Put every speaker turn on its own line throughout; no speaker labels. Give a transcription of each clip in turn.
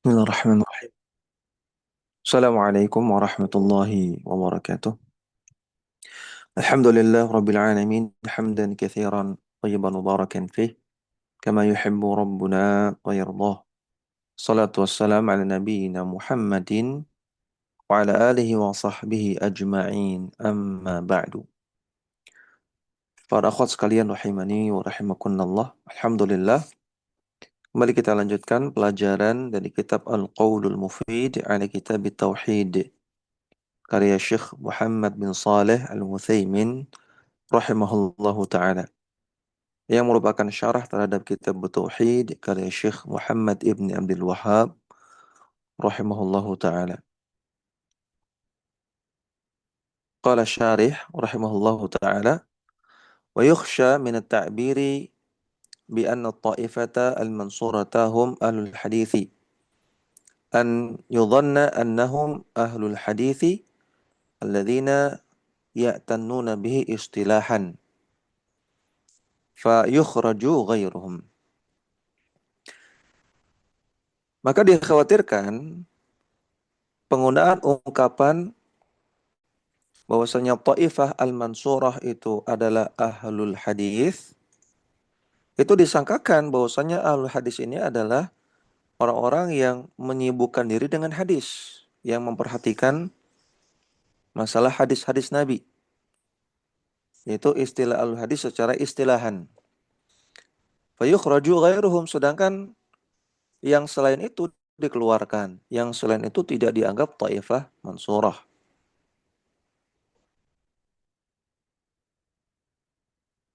Bismillahirrahmanirrahim. Assalamualaikum warahmatullahi wabarakatuh. Alhamdulillah rabbil alamin hamdan katsiran tayyiban mubarakan fih kama yuhibbu rabbuna wa yardah. Salatu wassalam ala nabiyyina Muhammadin wa ala alihi wa sahbihi ajma'in amma ba'du. Para akhwat sekalian rahimani wa rahimakunallah. Alhamdulillah kembali kita lanjutkan pelajaran dari kitab Al-Qaulul Mufid ala kitab Tauhid karya Syekh Muhammad bin Saleh Al-Utsaimin rahimahullahu taala yang merupakan syarah terhadap kitab Tauhid karya Syekh Muhammad ibn Abdul Wahhab rahimahullahu taala. Qala syarih rahimahullahu taala wa yukhsha min at-ta'biri bi anna at-ta'ifata al-mansurata hum ahlul hadithi an yudhanna annahum ahlul hadithi alladhina ya'tannuna bihi istilahan fa yukhraju ghairuhum. Maka dikhawatirkan penggunaan ungkapan bahwasanya Taifah Al-Mansurah itu adalah ahlul hadis, itu disangkakan bahwasanya ahlul hadis ini adalah orang-orang yang menyibukkan diri dengan hadis, yang memperhatikan masalah hadis-hadis Nabi. Yaitu istilah ahlul hadis secara istilahan. Fayukhraju ghairuhum, sedangkan yang selain itu dikeluarkan, yang selain itu tidak dianggap Taifah Mansurah.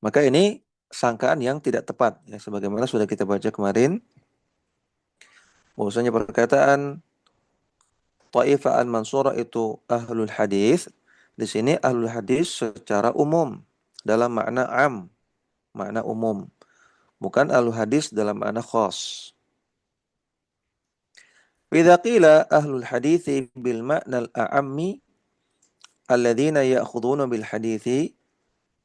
Maka ini sangkaan yang tidak tepat, ya, sebagaimana sudah kita baca kemarin, bahwasanya perkataan Taifah al-Mansurah itu ahlul hadis. Di sini ahlul hadis secara umum dalam makna am, makna umum, bukan ahlul hadis dalam makna khas. Idza qila ahlul hadis bil makna al-a'ammi alladzina ya'khuduna bil hadis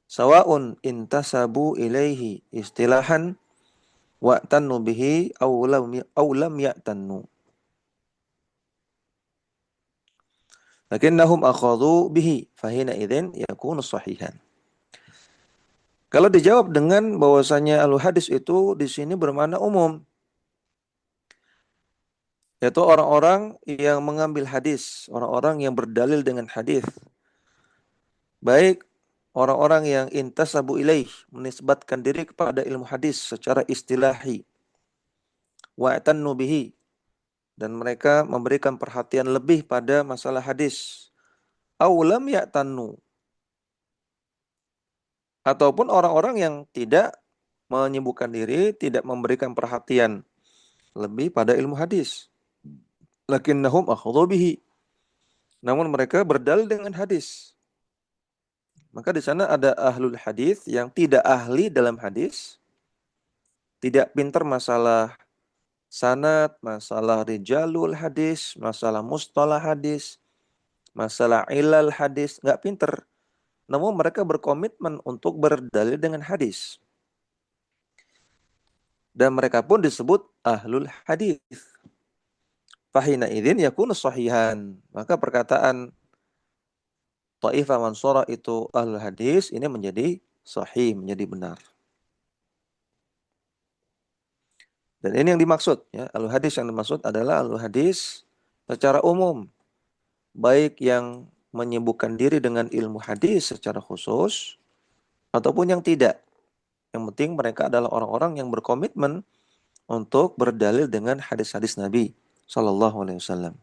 sawa'un intasabu ilaihi istilahan wa tannu bihi aw lam ya'tannu. Lakinnahum akhadhu bihi fahina idzin yakunu sahihan. Kalau dijawab dengan bahwasanya ahlu hadis itu di sini bermakna umum, yaitu orang-orang yang mengambil hadis, orang-orang yang berdalil dengan hadis, baik orang-orang yang intasabu ilaih, menisbatkan diri kepada ilmu hadis secara istilahi, wa'tannu bihi, dan mereka memberikan perhatian lebih pada masalah hadis, aulam ya'tannu, ataupun orang-orang yang tidak menyibukkan diri, tidak memberikan perhatian lebih pada ilmu hadis. Lakinnahum akhadhu bihi, namun mereka berdalil dengan hadis. Maka di sana ada ahlul hadis yang tidak ahli dalam hadis, tidak pintar masalah sanad, masalah rijalul hadis, masalah mustalah hadis, masalah ilal hadis, nggak pintar. Namun mereka berkomitmen untuk berdalil dengan hadis. Dan mereka pun disebut ahlul hadis. Fahina idzin yakunu sahihan. Maka perkataan Taifah Mansurah itu ahlul hadis ini menjadi sahih, menjadi benar. Dan ini yang dimaksud, ya, ahlul hadis yang dimaksud adalah ahlul hadis secara umum, baik yang menyibukkan diri dengan ilmu hadis secara khusus ataupun yang tidak. Yang penting mereka adalah orang-orang yang berkomitmen untuk berdalil dengan hadis-hadis Nabi Sallallahu Alaihi Wasallam.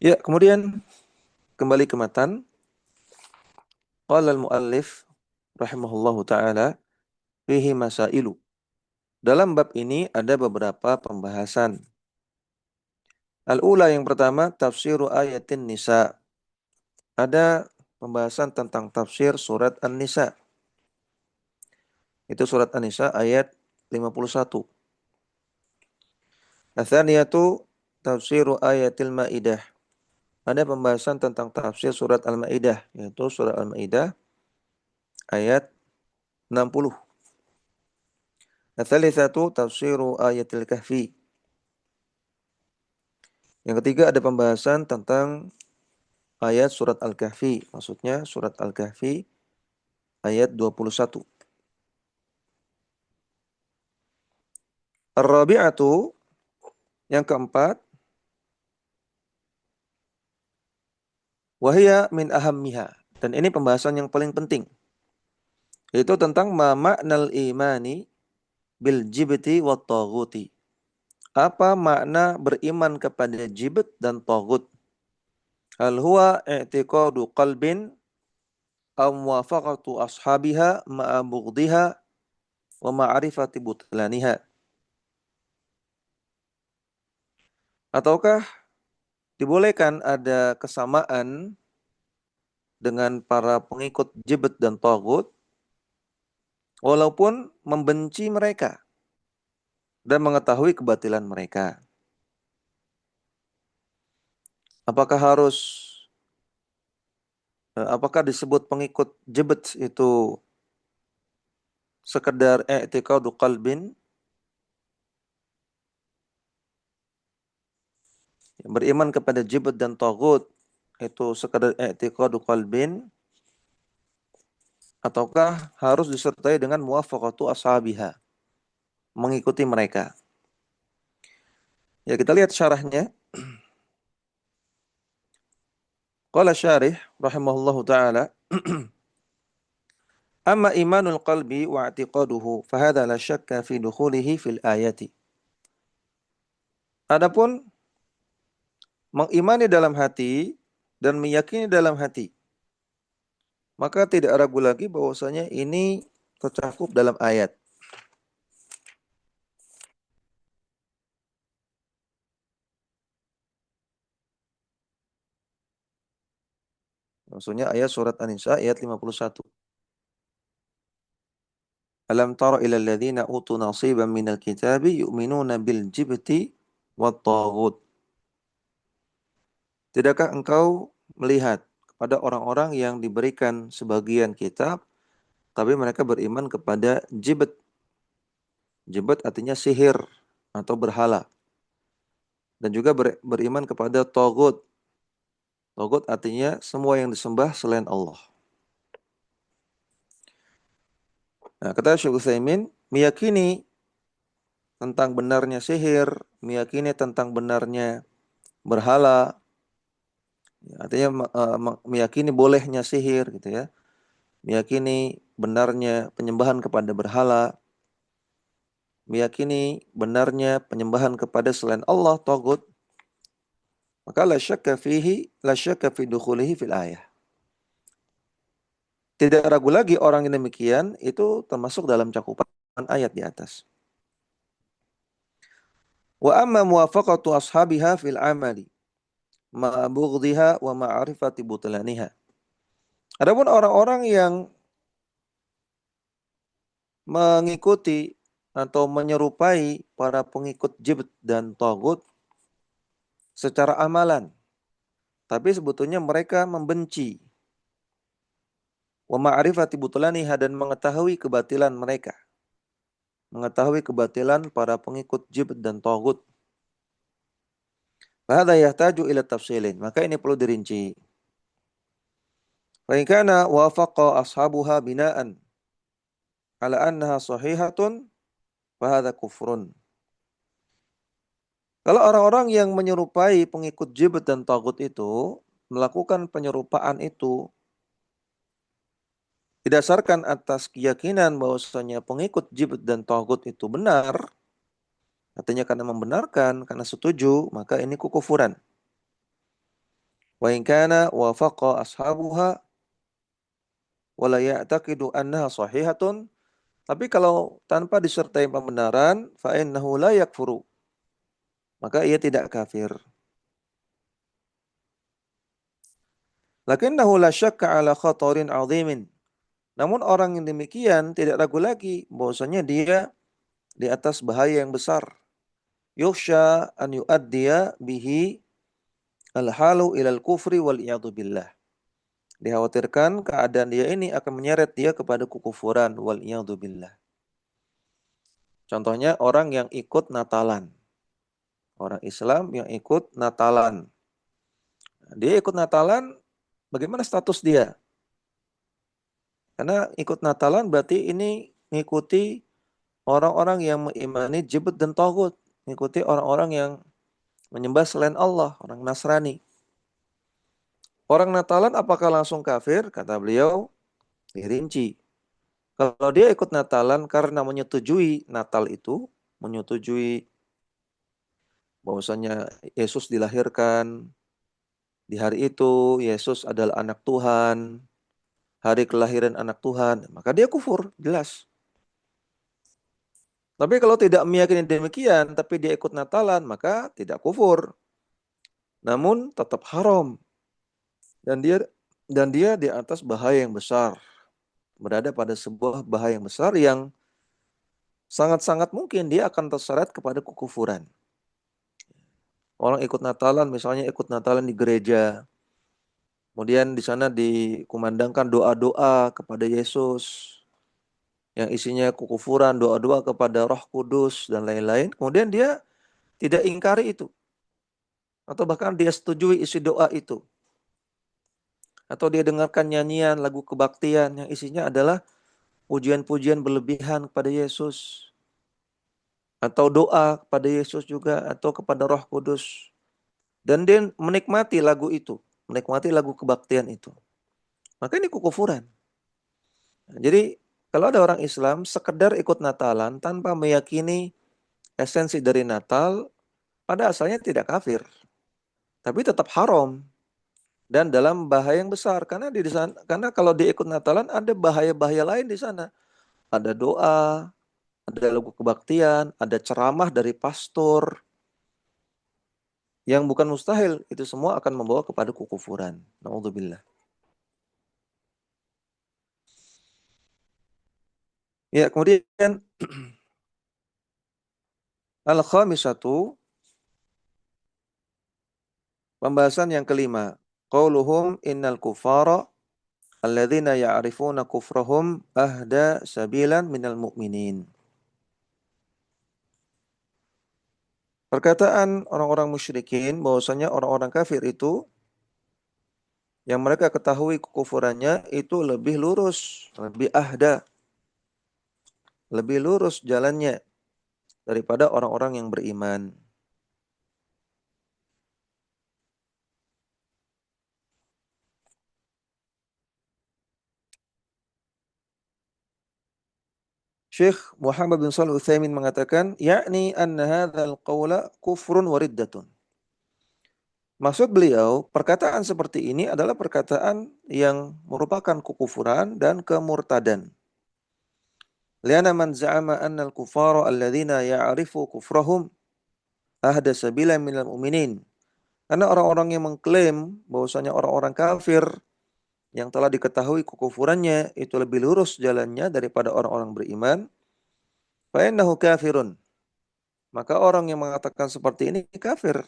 Ya, kemudian kembali ke matan. Qala al-muallif rahimahullahu taala fihi masailu. Dalam bab ini ada beberapa pembahasan. Al-ula, yang pertama, tafsiru ayatin nisa. Ada pembahasan tentang tafsir surat An-Nisa. Itu surat An-Nisa ayat 51. Ats-tsaniyatu tafsiru ayatil Maidah. Ada pembahasan tentang tafsir surat Al-Maidah, yaitu surat Al-Maidah ayat 60. Ats-tsalitsatu tafsiru ayatil kahfi. Yang ketiga ada pembahasan tentang ayat surat Al-Kahfi. Maksudnya surat Al-Kahfi ayat 21. Ar-rabi'atu, yang keempat, wahia min ahammiha. Dan ini pembahasan yang paling penting. Yaitu tentang ma ma'nal imani bil jibti wa taghuti. Apa makna beriman kepada jibt dan taghut? Hal huwa i'tiqadu qalbin aw muwafaqatu ashabiha ma'a bughdhiha wa ma'rifati butlaniha. Ataukah dibolehkan ada kesamaan dengan para pengikut jibt dan taghut walaupun membenci mereka dan mengetahui kebatilan mereka? Apakah apakah disebut pengikut jibt itu sekedar i'tiqadu qalbin, beriman kepada jibt dan taghut itu sekedar i'tiqadu qalbin, ataukah harus disertai dengan muwafaqatu ashabiha, mengikuti mereka? Ya, kita lihat syarahnya. Qala syarih rahimahullahu taala, amma imanul qalbi wa i'tiqaduhu fahadha la syakka fi dukhulihi fil ayati. Adapun mengimani dalam hati dan meyakini dalam hati, maka tidak ragu lagi bahwasanya ini tercakup dalam ayat. Maksudnya ayat surat An-Nisa ayat 51. Alam tara ilal ladzina utu nasiban minal kitabi yu'minuna bil jibti wat taghut. Tidakkah engkau melihat kepada orang-orang yang diberikan sebagian kitab tapi mereka beriman kepada jibt. Jibt artinya sihir atau berhala. Dan juga beriman kepada taghut. Taghut artinya semua yang disembah selain Allah. Nah, kata Syekh Utsaimin, meyakini tentang benarnya sihir, meyakini tentang benarnya berhala, artinya meyakini bolehnya sihir gitu ya. Meyakini benarnya penyembahan kepada berhala, meyakini benarnya penyembahan kepada selain Allah, taghut, maka la syakka fi dukhulihi fil ayah. Tidak ragu lagi orang yang demikian itu termasuk dalam cakupan ayat di atas. Wa amma muwafaqatu ashabiha fil amali ma'a bughdhiha wa ma'rifati butlaniha. Adapun orang-orang yang mengikuti atau menyerupai para pengikut jibt dan taghut secara amalan, tapi sebetulnya mereka membenci, wa ma'rifati butlaniha, dan mengetahui kebatilan mereka, mengetahui kebatilan para pengikut jibt dan taghut. Fahadha yahtaju ila tafsilin, maka ini perlu dirinci. Fa in kana wafaqa ashabuha bina'an ala annaha sahihatun fahadha kufrun. Kalau orang-orang yang menyerupai pengikut jibt dan taghut itu melakukan penyerupaan itu didasarkan atas keyakinan bahwasanya pengikut jibt dan taghut itu benar, artinya karena membenarkan, karena setuju, maka ini kekufuran. Wa in kana wafaqa ashabuha wa la ya'taqidu annaha sahihatun, tapi kalau tanpa disertai pembenaran, fa innahu la yakfuru, maka ia tidak kafir. Lakinnahu la syakka ala khatarin 'azimin. Namun orang yang demikian tidak ragu lagi bahwasanya dia di atas bahaya yang besar. Yukhsha an yu'addiya bihi al-halu ilal kufri wal iyadu billah. Dikhawatirkan keadaan dia ini akan menyeret dia kepada kekufuran wal iyadu billah. Contohnya orang yang ikut Natalan. Orang Islam yang ikut Natalan. Dia ikut Natalan, bagaimana status dia? Karena ikut Natalan berarti ini mengikuti orang-orang yang mengimani Jibril dan Tagut. Mengikuti orang-orang yang menyembah selain Allah, orang Nasrani. Orang Natalan apakah langsung kafir? Kata beliau, dirinci. Kalau dia ikut Natalan karena menyetujui Natal itu, menyetujui bahwasanya Yesus dilahirkan di hari itu, Yesus adalah anak Tuhan, hari kelahiran anak Tuhan, maka dia kufur, jelas. Tapi kalau tidak meyakini demikian, tapi dia ikut Natalan, maka tidak kufur. Namun tetap haram. Dan dia di atas bahaya yang besar. Berada pada sebuah bahaya yang besar yang sangat-sangat mungkin dia akan terseret kepada kekufuran. Orang ikut Natalan, misalnya ikut Natalan di gereja. Kemudian di sana dikumandangkan doa-doa kepada Yesus. Yang isinya kekufuran, doa-doa kepada Roh Kudus, dan lain-lain. Kemudian dia tidak ingkari itu. Atau bahkan dia setujui isi doa itu. Atau dia dengarkan nyanyian, lagu kebaktian yang isinya adalah pujian-pujian berlebihan kepada Yesus. Atau doa kepada Yesus juga, atau kepada Roh Kudus. Dan dia menikmati lagu itu, menikmati lagu kebaktian itu. Maka ini kekufuran. Jadi kalau ada orang Islam sekedar ikut Natalan tanpa meyakini esensi dari Natal, pada asalnya tidak kafir. Tapi tetap haram. Dan dalam bahaya yang besar. Karena kalau dia ikut Natalan ada bahaya-bahaya lain di sana. Ada doa, ada lagu kebaktian, ada ceramah dari pastor. Yang bukan mustahil, itu semua akan membawa kepada kekufuran. Na'udzubillah. Ya, kemudian al-khamisatu, pembahasan yang kelima. Qauluhum innal kufara alladzina ya'rifuna kufrahum ahda sabilan minal mu'minin. Perkataan orang-orang musyrikin bahwasanya orang-orang kafir itu yang mereka ketahui kekufurannya itu lebih lurus, lebih ahda, lebih lurus jalannya daripada orang-orang yang beriman. Syekh Muhammad bin Shalih Utsaimin mengatakan, yakni anna hadzal qawla kufrun wa riddatun. Maksud beliau, perkataan seperti ini adalah perkataan yang merupakan kekufuran dan kemurtadan. Liana man za'ama anna al-kufara alladzina ya'rifu kufrahum ahda sabila minal mu'minin. Karena orang-orang yang mengklaim bahwasanya orang-orang kafir yang telah diketahui kekufurannya itu lebih lurus jalannya daripada orang-orang beriman, fa innahu kafirun. Maka orang yang mengatakan seperti ini kafir.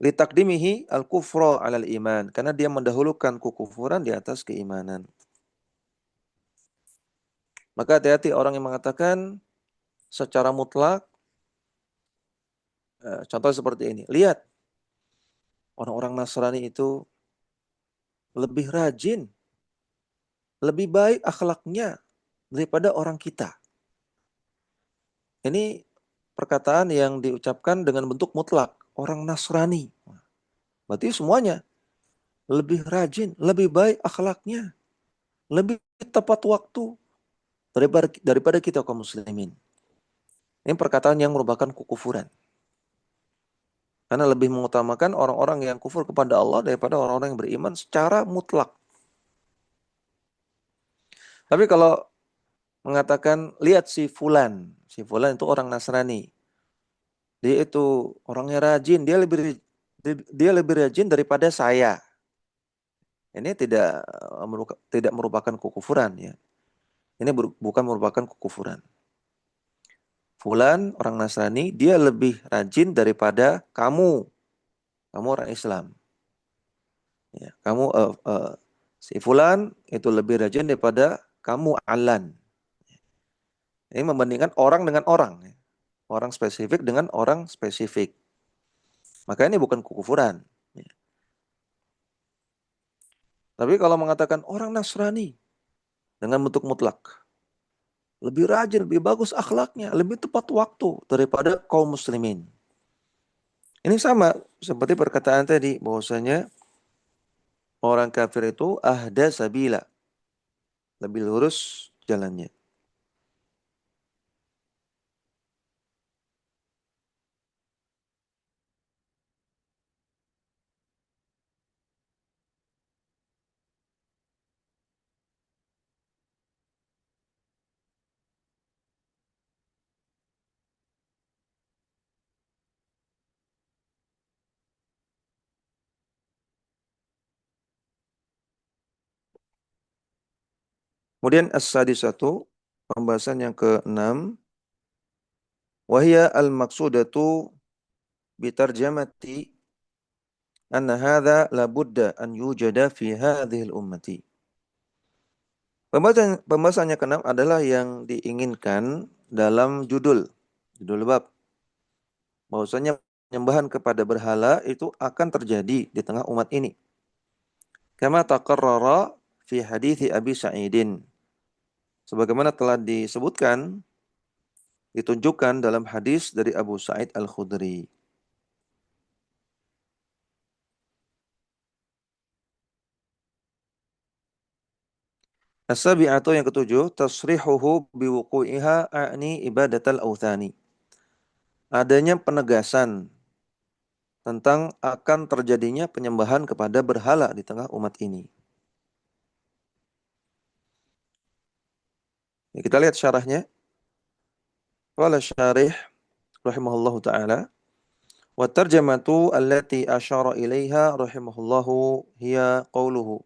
Litakdimihi al-kufra 'alal iman, karena dia mendahulukan kekufuran di atas keimanan. Maka hati-hati orang yang mengatakan secara mutlak, contoh seperti ini. Lihat, orang-orang Nasrani itu lebih rajin, lebih baik akhlaknya daripada orang kita. Ini perkataan yang diucapkan dengan bentuk mutlak. Orang Nasrani. Berarti semuanya lebih rajin, lebih baik akhlaknya, lebih tepat waktu daripada kita kaum muslimin. Ini perkataan yang merupakan kekufuran. Karena lebih mengutamakan orang-orang yang kufur kepada Allah daripada orang-orang yang beriman secara mutlak. Tapi kalau mengatakan, lihat si Fulan itu orang Nasrani. Dia itu orangnya rajin, dia lebih rajin daripada saya. Ini tidak merupakan kekufuran ya. Ini bukan merupakan kekufuran. Fulan orang Nasrani, dia lebih rajin daripada kamu. Kamu orang Islam. Ya, si Fulan itu lebih rajin daripada kamu Alan. Ini membandingkan orang dengan orang, ya. Orang spesifik dengan orang spesifik. Maka ini bukan kekufuran. Ya. Tapi kalau mengatakan orang Nasrani dengan bentuk mutlak, lebih rajin, lebih bagus akhlaknya, lebih tepat waktu daripada kaum muslimin. Ini sama seperti perkataan tadi, bahwasanya orang kafir itu ahda sabila, lebih lurus jalannya. Kemudian as-sadisatu, pembahasan yang keenam, wahia al-maqsudatu bitarjamati anna hadha labudda an yujada fi hadhil ummati. Pembahasan yang keenam adalah yang diinginkan dalam judul bab, bahwasanya penyembahan kepada berhala itu akan terjadi di tengah umat ini. Kama taqarrara fi hadithi Abi Sa'idin. Sebagaimana telah disebutkan, ditunjukkan dalam hadis dari Abu Sa'id Al-Khudri. As-sabi'atu, yang ketujuh, tasrihuhu biwuku'iha a'ni ibadatal awthani. Adanya penegasan tentang akan terjadinya penyembahan kepada berhala di tengah umat ini. Ya, kita lihat syarahnya. Qala syarih rahimahullahu ta'ala, wa tarjamatu allati asyara ilaiha rahimahullahu hiya qawluhu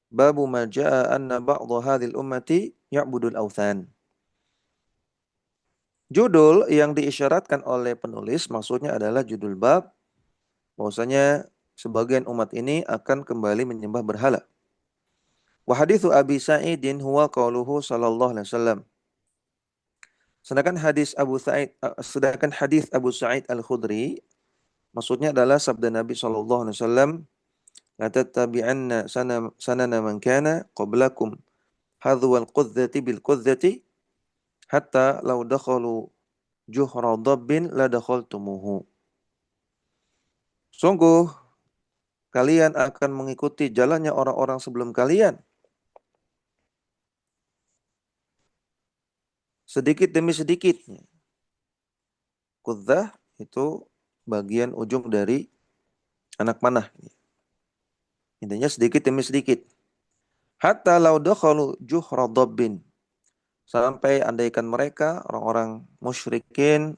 babu ma ja'a anna ba'dha hadhil ummati ya'budul awthan. Judul yang diisyaratkan oleh penulis maksudnya adalah judul bab, bahwasanya sebagian umat ini akan kembali menyembah berhala. Wa hadithu Abi Sa'idin huwa qauluhu sallallahu alaihi wasallam. Sedangkan hadis Abu Sa'id Al-Khudri maksudnya adalah sabda Nabi sallallahu alaihi wasallam, la tattabi'anna sanana man kana qablakum hadwal qudzati bil qudzati hatta law dakhalu juhra dabbin la dakhaltumuhu. Sungguh kalian akan mengikuti jalannya orang-orang sebelum kalian, sedikit demi sedikit. Qudzah itu bagian ujung dari anak panah. Intinya sedikit demi sedikit. Hatta law dakhalu juhra dabbin. Sampai andaikan mereka, orang-orang musyrikin,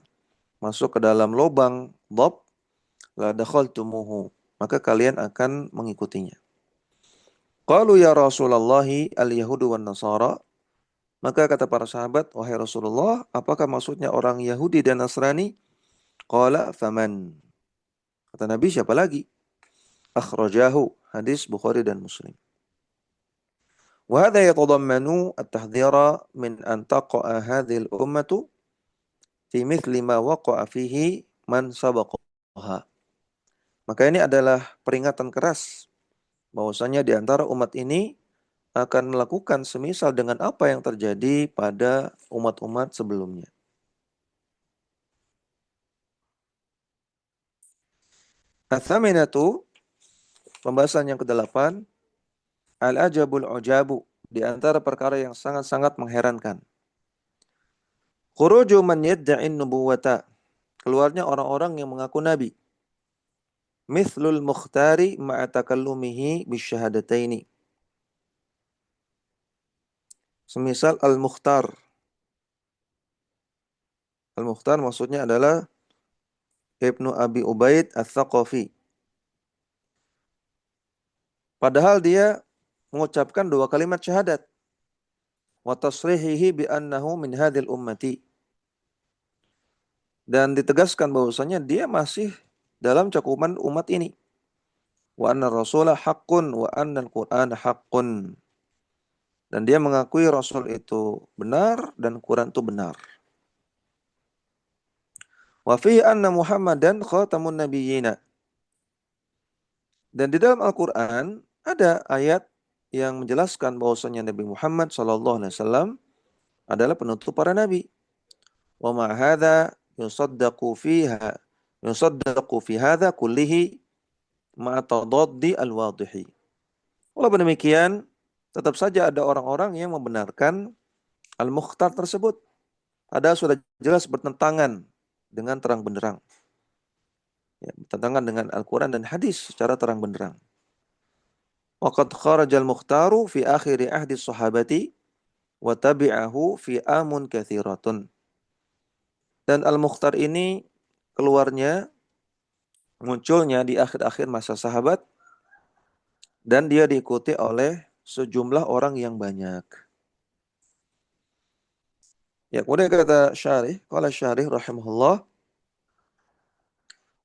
masuk ke dalam lubang dab, la dakhaltumuhu, maka kalian akan mengikutinya. Qalu ya Rasulullah al-yahudu wan nasara. Maka kata para sahabat, wahai Rasulullah, apakah maksudnya orang Yahudi dan Nasrani? Qala faman. Kata Nabi, siapa lagi? Akhrajahu, hadis Bukhari dan Muslim. Wa hadha yatadammanu at-tahdhira min an taqa'a hadhihi al-ummatu fi mithli ma waqa'a fihi man sabaqaha. Maka ini adalah peringatan keras bahwasanya di antara umat ini akan melakukan semisal dengan apa yang terjadi pada umat-umat sebelumnya. Athaminatu, pembahasan yang ke-8, al-ajabul ujabu, di antara perkara yang sangat-sangat mengherankan. Khuruju man yadda'in nubuwata, keluarnya orang-orang yang mengaku nabi. Mithlul mukhtari ma'a takallumihi bisyahadataini. Semisal al-mukhtar. Al-mukhtar maksudnya adalah Ibnu Abi Ubaid Ats-Tsaqafi. Padahal dia mengucapkan 2 kalimat syahadat. Wa tasrihihi bi annahu min hadhil ummati. Dan ditegaskan bahwasanya dia masih dalam cakupan umat ini. Wa anna rasulah haqqun wa anna al-Qur'an haqqun. Dan dia mengakui Rasul itu benar dan Quran itu benar. Wa fihi anna Muhammadan khatamun nabiyyina. Dan di dalam Al-Quran ada ayat yang menjelaskan bahwasanya Nabi Muhammad SAW adalah penutup para nabi. Wa ma hadza yusaddaqu fi hadza kullihi ma tadaddi al-wadihi. Walaupun demikian, tetap saja ada orang-orang yang membenarkan Al-Mukhtar tersebut. Padahal sudah jelas bertentangan dengan terang benderang. Ya, bertentangan dengan Al-Quran dan hadis secara terang benderang. Waqad kharajal mukhtaru fi akhiri ahdi sahabati wa tabi'ahu fi amun kathiratun. Dan Al-Mukhtar ini keluarnya, munculnya di akhir-akhir masa sahabat dan dia diikuti oleh sejumlah orang yang banyak. Ya, kemudian kata Syarih, qala Syarih rahimahullah,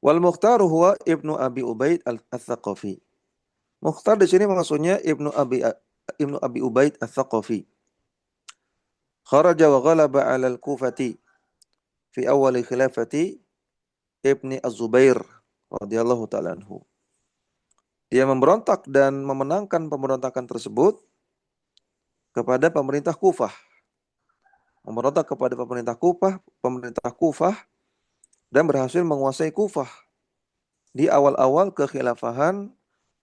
wal Mukhtaru huwa Ibnu Abi Ubaid al-Thaqafi. Mukhtar di sini maksudnya Ibnu Abi Ubaid al-Thaqafi. Kharaja wa ghalaba 'ala al-Kufati fi awal khilafati Ibni Az-Zubair radhiyallahu ta'ala anhu. Dia memberontak dan memenangkan pemberontakan tersebut kepada pemerintah Kufah. Memberontak kepada pemerintah Kufah dan berhasil menguasai Kufah di awal-awal kekhilafahan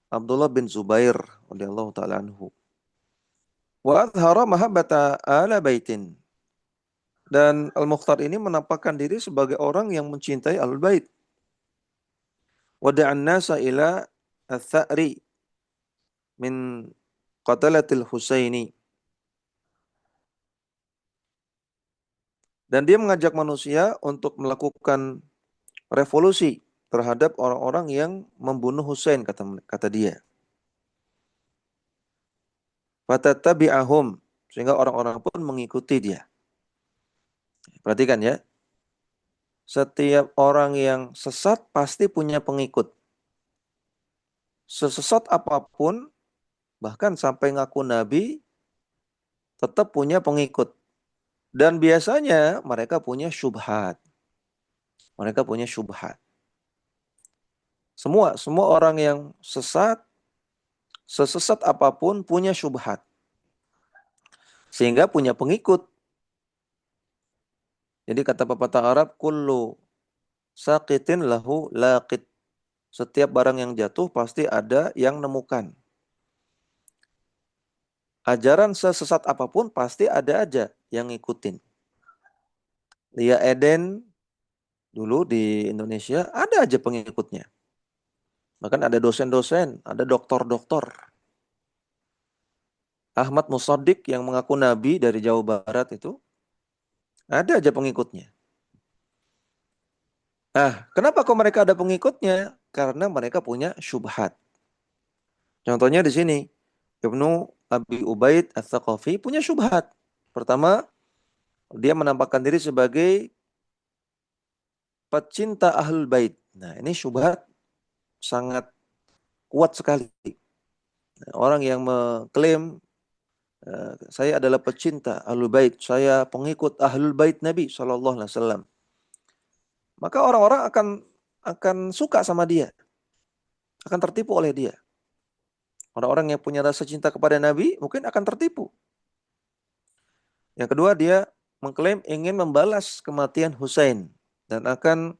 Abdullah bin Zubair radhiyallahu ta'ala anhu. Wa adhara mahabbata ala baitin. Dan Al-Mukhtar ini menampakkan diri sebagai orang yang mencintai Ahlul Bait. Wada'an nasa ila al-tha'ri min qatalatil Husaini. Dan dia mengajak manusia untuk melakukan revolusi terhadap orang-orang yang membunuh Husain, kata dia. Fatatabi'ahum, sehingga orang-orang pun mengikuti dia. Perhatikan ya. Setiap orang yang sesat pasti punya pengikut. Sesesat apapun, bahkan sampai ngaku nabi, tetap punya pengikut. Dan biasanya mereka punya syubhat. Mereka punya syubhat. Semua orang yang sesat, sesesat apapun punya syubhat. Sehingga punya pengikut. Jadi kata pepatah Arab, kullu saqitin lahu laqit. Setiap barang yang jatuh pasti ada yang nemukan. Ajaran sesesat apapun pasti ada aja yang ngikutin. Lia Eden dulu di Indonesia ada aja pengikutnya. Bahkan ada dosen-dosen, ada doktor-doktor. Ahmad Musaddiq yang mengaku nabi dari Jawa Barat itu, ada aja pengikutnya. Kenapa kok mereka ada pengikutnya? Karena mereka punya syubhat. Contohnya di sini, Ibnu Abi Ubaid Ats-Tsaqafi punya syubhat. Pertama, dia menampakkan diri sebagai pecinta Ahlul Bait. Nah, ini syubhat sangat kuat sekali. Orang yang mengklaim saya adalah pecinta Ahlul Bait, saya pengikut Ahlul Bait Nabi SAW. Maka orang-orang akan suka sama dia, akan tertipu oleh dia. Orang-orang yang punya rasa cinta kepada Nabi mungkin akan tertipu. Yang kedua, dia mengklaim ingin membalas kematian Husain dan akan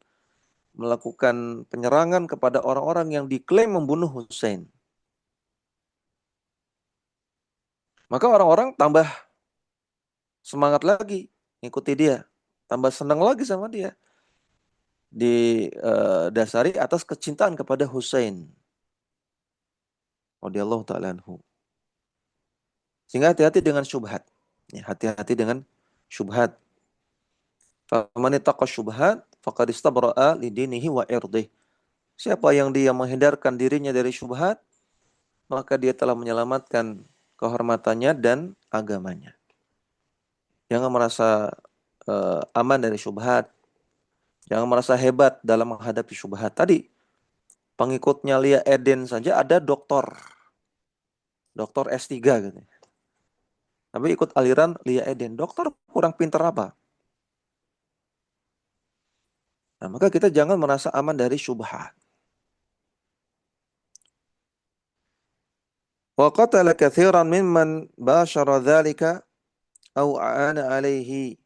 melakukan penyerangan kepada orang-orang yang diklaim membunuh Husain. Maka orang-orang tambah semangat lagi ngikuti dia, tambah senang lagi sama dia. Didasari atas kecintaan kepada Husain radhiyallahu ta'ala anhu. Sehingga hati-hati dengan syubhat. Ya, hati-hati dengan syubhat. Faman ittaqa syubhat faqad istabra'a lidinihi wa irdih. Siapa yang dia menghindarkan dirinya dari syubhat, maka dia telah menyelamatkan kehormatannya dan agamanya. Jangan merasa aman dari syubhat. Jangan merasa hebat dalam menghadapi syubhat. Tadi pengikutnya Lia Eden saja ada doktor S3 gitu. Tapi ikut aliran Lia Eden. Dokter kurang pintar apa? Nah, maka kita jangan merasa aman dari syubhat. Wa qatala katsiran mimman bashara dzalika aw aana alaihi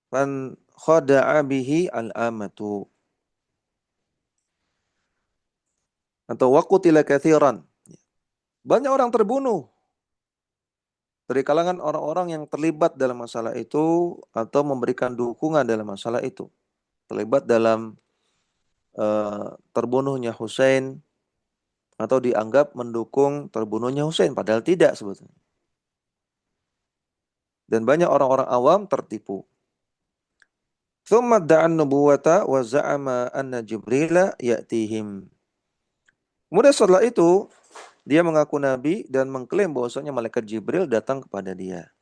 fan khada'a bihi al-amatu. Atau waqutila katsiran. Banyak orang terbunuh dari kalangan orang-orang yang terlibat dalam masalah itu atau memberikan dukungan dalam masalah itu. Terlibat dalam terbunuhnya Hussein atau dianggap mendukung terbunuhnya Hussein, padahal tidak sebetulnya. Dan banyak orang-orang awam tertipu. Thumma da'an nubuwata wa za'ama anna Jibrila ya'tihim. Kemudian setelah itu, dia mengaku nabi dan mengklaim bahwasanya malaikat Jibril datang kepada dia.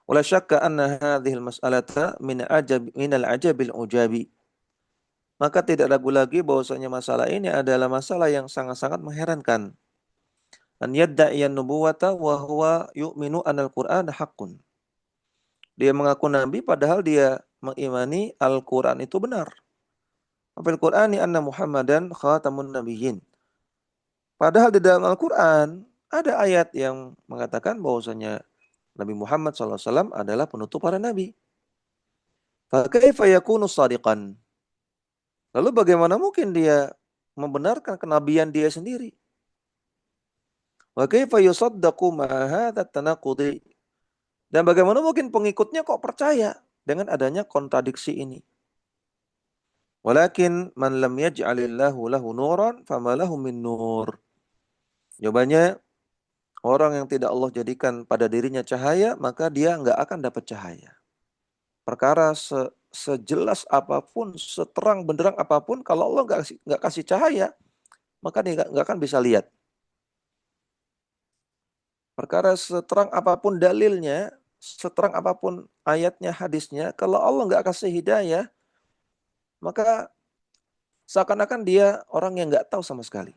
Wala syakka anna hadhil mas'alata min al-ajabil ujabi. Maka tidak ragu lagi bahwasanya masalah ini adalah masalah yang sangat-sangat mengherankan. An yadda'iyan nubuwata wa huwa yu'minu anal Qur'an haqqun. Dia mengaku nabi padahal dia mengimani Al-Qur'an itu benar. Fil Qur'ani anna Muhammadan khatamun nabiyyin. Padahal di dalam Al-Qur'an ada ayat yang mengatakan bahwasanya Nabi Muhammad SAW adalah penutup para nabi. Fa kaifa yakunu shadiqan? Lalu bagaimana mungkin dia membenarkan kenabian dia sendiri? Wa kaifa yusaddaqu ma hadza tanaqudi? Dan bagaimana mungkin pengikutnya kok percaya dengan adanya kontradiksi ini? Walakin man lam yaj'alillahu lahu nuran fama lahu min nur. Jawabannya, orang yang tidak Allah jadikan pada dirinya cahaya, maka dia nggak akan dapat cahaya. Perkara sejelas apapun, seterang benderang apapun, kalau Allah nggak kasih cahaya, maka dia nggak akan bisa lihat. Perkara seterang apapun dalilnya, seterang apapun ayatnya, hadisnya, kalau Allah nggak kasih hidayah, maka seakan-akan dia orang yang nggak tahu sama sekali.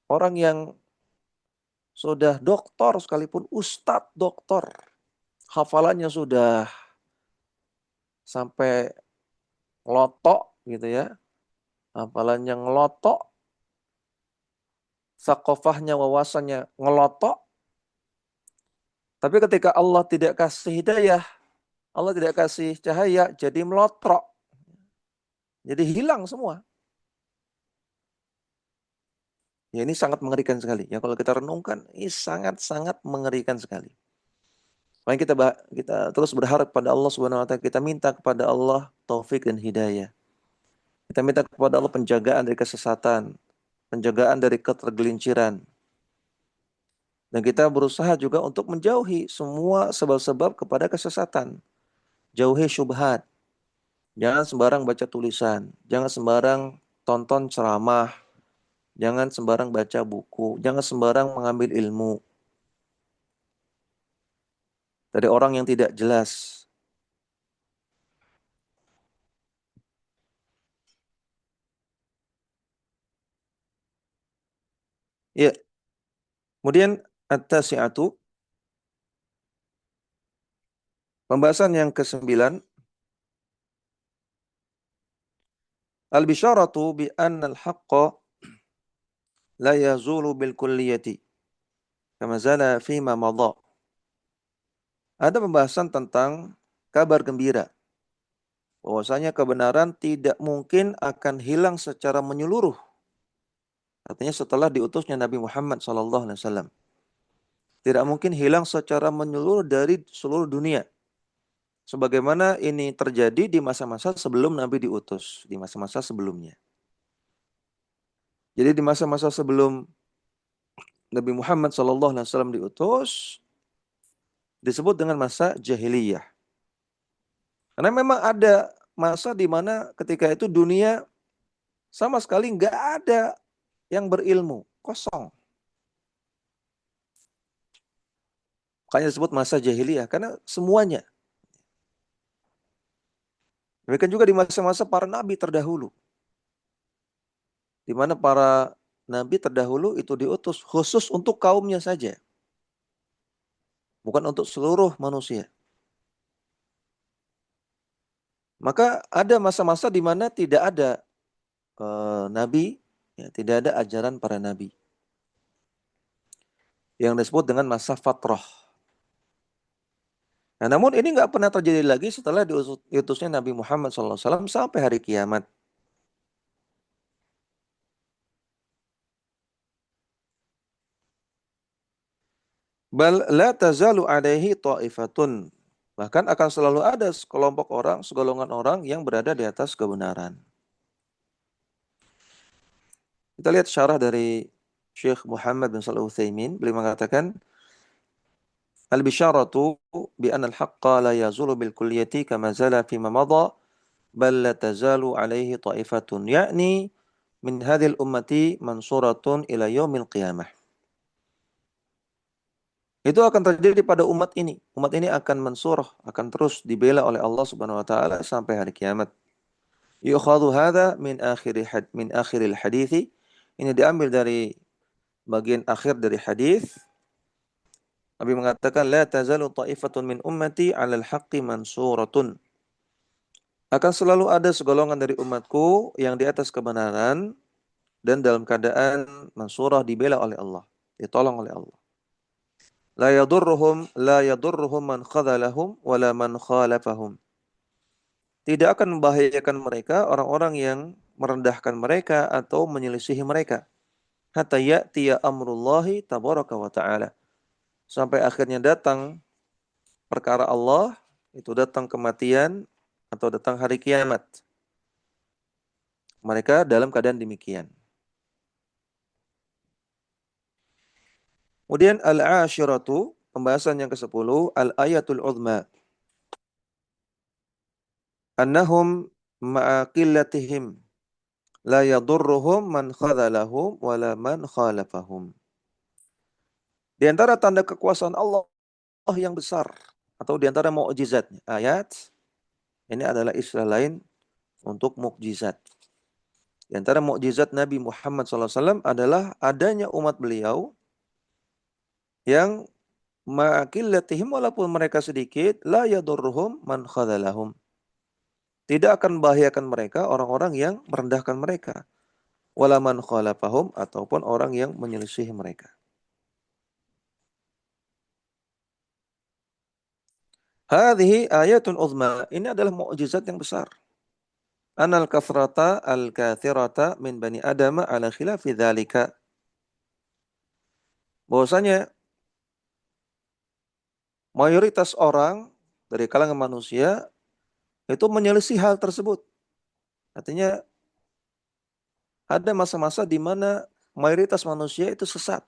Orang yang sudah doktor sekalipun, ustadz doktor, hafalannya sudah sampai ngelotok gitu ya, hafalannya ngelotok, sakofahnya, wawasannya ngelotok, tapi ketika Allah tidak kasih hidayah, Allah tidak kasih cahaya, jadi melotrok, jadi hilang semua. Ya ini sangat mengerikan sekali. Ya kalau kita renungkan, ini sangat-sangat mengerikan sekali. Makanya kita terus berharap kepada Allah Subhanahu wa taala, kita minta kepada Allah taufik dan hidayah. Kita minta kepada Allah penjagaan dari kesesatan, penjagaan dari ketergelinciran. Dan kita berusaha juga untuk menjauhi semua sebab-sebab kepada kesesatan. Jauhi syubhat. Jangan sembarang baca tulisan, jangan sembarang tonton ceramah, jangan sembarang baca buku, jangan sembarang mengambil ilmu dari orang yang tidak jelas. Ya, kemudian at-tasi'atu, pembahasan yang ke-9, al-bisyaratu bi anna al-haqqa la yazulu bil kulliyati kama zala fima madha. Ada pembahasan tentang kabar gembira bahwasanya kebenaran tidak mungkin akan hilang secara menyeluruh. Artinya setelah diutusnya Nabi Muhammad SAW. Tidak mungkin hilang secara menyeluruh dari seluruh dunia. Sebagaimana ini terjadi di masa-masa sebelum Nabi diutus. Di masa-masa sebelumnya. Jadi di masa-masa sebelum Nabi Muhammad SAW diutus, disebut dengan masa jahiliyah. Karena memang ada masa di mana ketika itu dunia sama sekali nggak ada yang berilmu. Kosong. Makanya disebut masa jahiliyah. Karena semuanya. Demikian juga di masa-masa para nabi terdahulu. Di mana para nabi terdahulu itu diutus khusus untuk kaumnya saja, bukan untuk seluruh manusia. Maka ada masa-masa di mana tidak ada nabi, ya, tidak ada ajaran para nabi, yang disebut dengan masa fatrah. Nah, namun ini nggak pernah terjadi lagi setelah diutusnya Nabi Muhammad SAW sampai hari kiamat. Bal la tazalu alaihi ta'ifatun. Bahkan akan selalu ada sekelompok orang, segolongan orang yang berada di atas kebenaran. Kita lihat syarah dari Syekh Muhammad bin Shalih Utsaimin. Beliau mengatakan, al-bisyaratu bi anna al-haqqa la yazulu bil kulliyati kama zala fi ma madha, bal la tazalu alaihi ta'ifatun. Yakni min hadhil ummati mansuratun ila yaumil qiyamah. Itu akan terjadi pada umat ini. Umat ini akan mansurah, akan terus dibela oleh Allah Subhanahu wa taala sampai hari kiamat. Yukhadhu hadza min akhiril hadithi. Ini diambil dari bagian akhir dari hadis. Nabi mengatakan la tazalu ta'ifatun min ummati 'alal haqqi mansuratun. Akan selalu ada segolongan dari umatku yang di atas kebenaran dan dalam keadaan mansurah, dibela oleh Allah, ditolong oleh Allah. La yadurruhum man khadhalahum wala man khalafahum. Tidak akan membahayakan mereka orang-orang yang merendahkan mereka atau menyelisihi mereka. Hatta ya'tiya amrullahi tabaraka wa ta'ala. Sampai akhirnya datang perkara Allah, itu datang kematian atau datang hari kiamat. Mereka dalam keadaan demikian. Kemudian al-ashiratu, pembahasan yang ke-10, al-ayatul uzma. Annahum ma'aqillatihim la yadurruhum man khadhalahum wala man khalafahum. Di antara tanda kekuasaan Allah yang besar atau di antara mukjizatnya, ayat ini adalah istilah lain untuk mukjizat. Di antara mukjizat Nabi Muhammad SAW adalah adanya umat beliau yang ma'akillatihim, walaupun mereka sedikit, la yadurruhum man khadhalahum. Tidak akan membahayakan mereka orang-orang yang merendahkan mereka. Wala man khalafahum, ataupun orang yang menyelisihi mereka. Hadhihi ayatun uzma. Ini adalah mukjizat yang besar. Anal kathrata al-kathirata min bani adama ala khilafi dzalika. Bahwasanya mayoritas orang dari kalangan manusia itu menyelisih hal tersebut. Artinya ada masa-masa di mana mayoritas manusia itu sesat.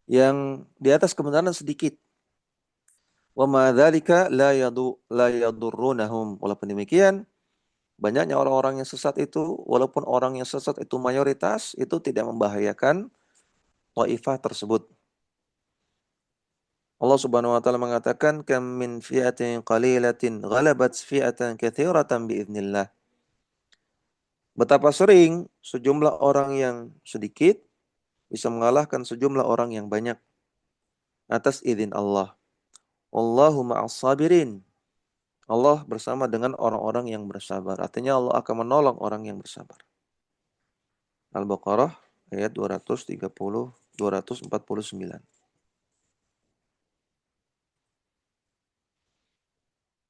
Yang di atas kebenaran sedikit. Wa ma dzalika la yadurrunahum. Walaupun demikian, banyaknya orang-orang yang sesat itu, walaupun orang yang sesat itu mayoritas, itu tidak membahayakan taifah tersebut. Allah Subhanahu wa taala mengatakan, kam min fi'atin qalilatin ghalabat fi'atan katsiratan biidznillah. Betapa sering sejumlah orang yang sedikit bisa mengalahkan sejumlah orang yang banyak atas izin Allah. Wallahu ma'as sabirin. Allah bersama dengan orang-orang yang bersabar. Artinya Allah akan menolong orang yang bersabar. Al-Baqarah ayat 249.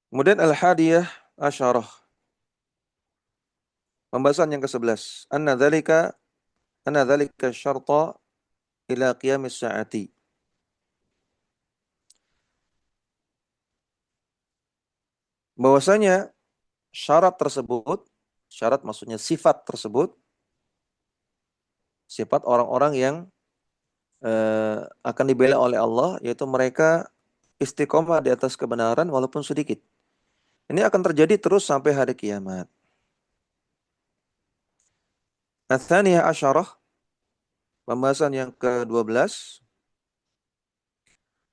Kemudian al-hadiyah asyarah. Pembahasan yang ke-11. Anna dzalika syarta ila qiyamis sa'ati. Bahwasanya syarat tersebut, syarat maksudnya sifat tersebut, sifat orang-orang yang akan dibela oleh Allah, yaitu mereka istiqomah di atas kebenaran walaupun sedikit. Ini akan terjadi terus sampai hari kiamat. Ats-tsaniyah asyarah, pembahasan yang ke-12.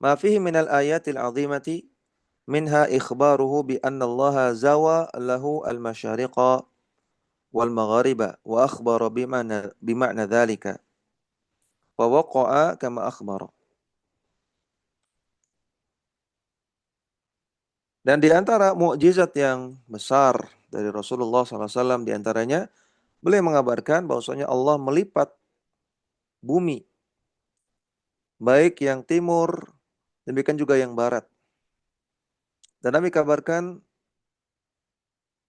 Ma fihi minal ayatil azimati minha ikhbaruhu bi anna Allah zawa lahu al-masyariqa wal maghariba wa akhbara bima'na dzalika wa waqa'a kama akhbara. Dan di antara mukjizat yang besar dari Rasulullah SAW di antaranya beliau mengabarkan bahwasanya Allah melipat bumi baik yang timur demikian juga yang barat. Dan Nabi kabarkan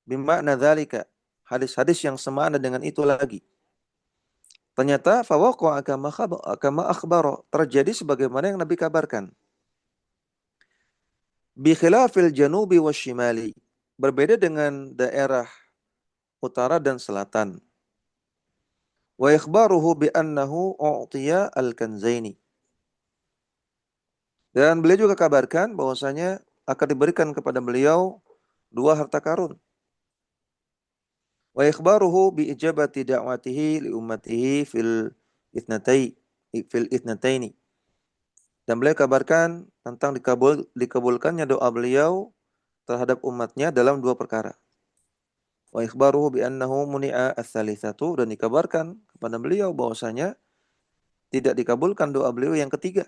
bima'na dzalika, hadis-hadis yang semakna dengan itu lagi. Ternyata fawaqa'a kama akhbara, terjadi sebagaimana yang Nabi kabarkan. Bi khilafil janubi wasyimali, berbeda dengan daerah utara dan selatan. Wa ikhbaruhu bi annahu u'tiya al-kanzaini. Dan beliau juga kabarkan bahwasanya akan diberikan kepada beliau dua harta karun. Wa ikhbaruhu bi ijabati da'watihi li ummatihi fil ithnataini. Dan beliau kabarkan tentang dikabulkannya doa beliau terhadap umatnya dalam dua perkara. Wa ikhbaruhu bi annahu muni'a ats-tsalitsatu, dan dikabarkan kepada beliau bahwasanya tidak dikabulkan doa beliau yang ketiga.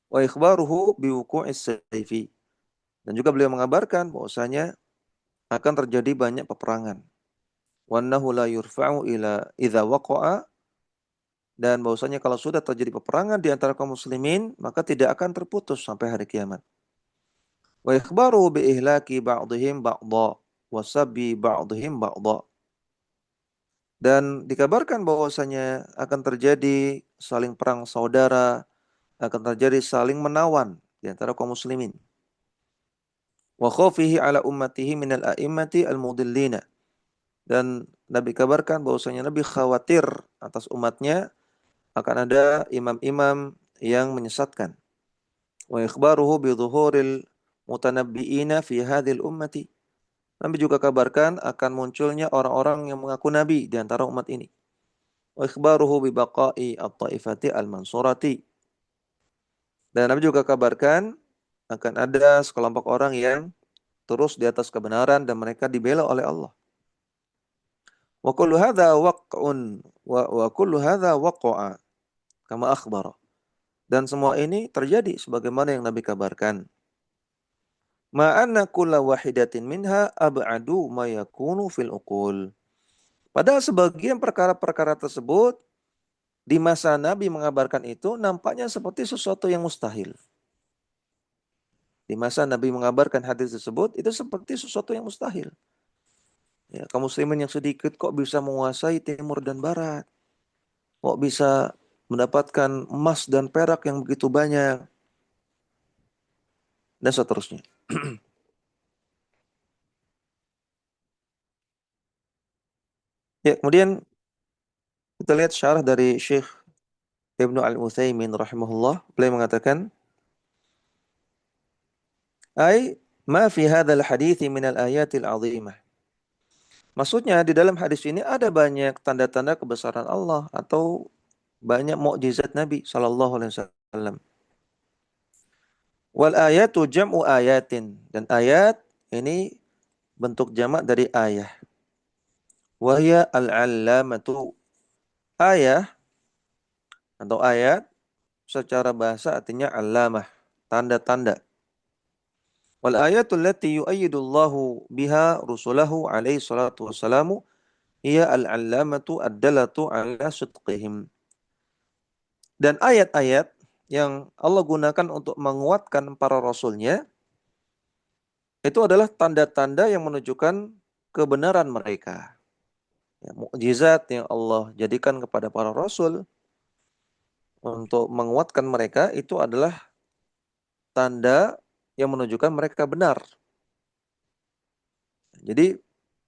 Wa ikhbaruhu bi wuqu'is sayfi, dan juga beliau mengabarkan bahwasanya akan terjadi banyak peperangan. Wa annahu la yurfa'u ila idza waqa'a, dan bahwasanya kalau sudah terjadi peperangan di antara kaum muslimin maka tidak akan terputus sampai hari kiamat. Wa ikhbaruhu bi ihlaki ba'dihim ba'dha wa sabbi ba'dihim ba'dha, dan dikabarkan bahwasanya akan terjadi saling perang saudara, akan terjadi saling menawan di antara kaum muslimin. Wa khawfihi ala ummatihi minal a'immati al-mudillina, dan Nabi kabarkan bahwasanya Nabi khawatir atas umatnya akan ada imam-imam yang menyesatkan. Wa ikhbaruhu bi dhuhuril mutanabbi'ina fi hadhil ummati, Nabi juga kabarkan akan munculnya orang-orang yang mengaku nabi di antara umat ini. Wa ikhbaruhu bi baqa'i at-taifati al-mansurati, dan Nabi juga kabarkan akan ada sekelompok orang yang terus di atas kebenaran dan mereka dibela oleh Allah. Wa kullu hadza waq'un wa kullu hadza waqa'a kama akhbara, dan semua ini terjadi sebagaimana yang Nabi kabarkan. Ma'anna kulla wahidatin minha ab'adu ma yakunu fil uqul. Padahal sebagian perkara-perkara tersebut di masa Nabi mengabarkan itu nampaknya seperti sesuatu yang mustahil. Di masa Nabi mengabarkan hadis tersebut itu seperti sesuatu yang mustahil. Ya, kaum muslimin yang sedikit kok bisa menguasai timur dan barat? Kok bisa mendapatkan emas dan perak yang begitu banyak? Dan seterusnya. Ya, kemudian kita lihat syarah dari Syekh Ibnu Al-Utsaimin rahimahullah. Beliau mengatakan, "Ai ma fi hadzal hadithi min al-ayatil 'azimah." Maksudnya di dalam hadis ini ada banyak tanda-tanda kebesaran Allah atau banyak mukjizat Nabi sallallahu alaihi wasallam. Wal ayatu jam'u ayatin, dan ayat ini bentuk jamak dari ayah. Wahya al-allamatu. Ayah atau ayat secara bahasa artinya allamah, tanda-tanda. Wal ayatu allati yu'ayyidullahu biha rusulahu alaihi salatu wassalamu hiya al-allamatu ad-dallatu ala sidqihim. Dan ayat-ayat yang Allah gunakan untuk menguatkan para rasulnya itu adalah tanda-tanda yang menunjukkan kebenaran mereka. Ya, mukjizat yang Allah jadikan kepada para rasul untuk menguatkan mereka itu adalah tanda yang menunjukkan mereka benar. Jadi